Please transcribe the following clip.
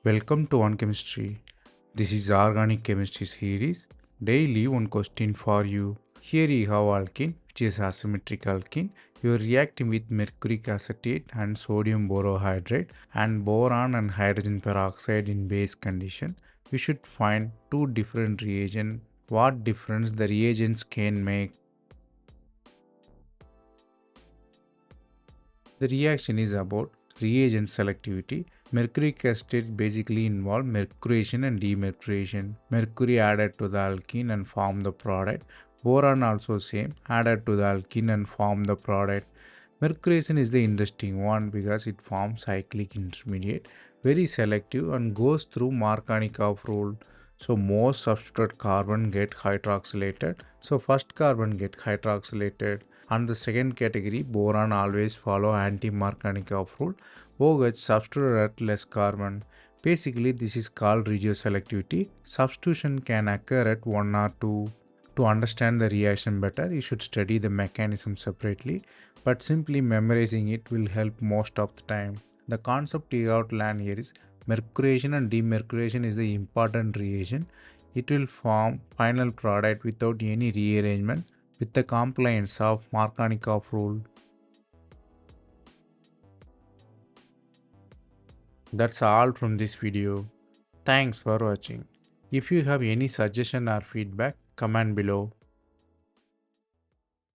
Welcome to On Chemistry. This is Organic Chemistry series. Daily one question for you. Here you have alkene, which is asymmetric alkene. You are reacting with mercuric acetate and sodium borohydride and boron and hydrogen peroxide in base condition. We should find two different reagents. What difference the reagents can make? The reaction is about reagent selectivity. Mercuric acetate basically involve mercuration and demercuration. Mercury added to the alkene and form the product. Boron also same, added to the alkene and form the product. Mercuration is the interesting one because it forms cyclic intermediate, very selective and goes through Markovnikov rule. So most substitute carbon get hydroxylated. So first carbon get hydroxylated. And the second category, boron always follow anti-Markovnikov rule. OH substituted at less carbon. Basically, this is called regioselectivity. Substitution can occur at 1 or 2. To understand the reaction better, you should study the mechanism separately, but simply memorizing it will help most of the time. The concept you have to learn here is mercuration and demercuration is the important reagent. It will form final product without any rearrangement with the compliance of Markovnikov rule. That's all from this video. Thanks for watching. If you have any suggestion or feedback, comment below.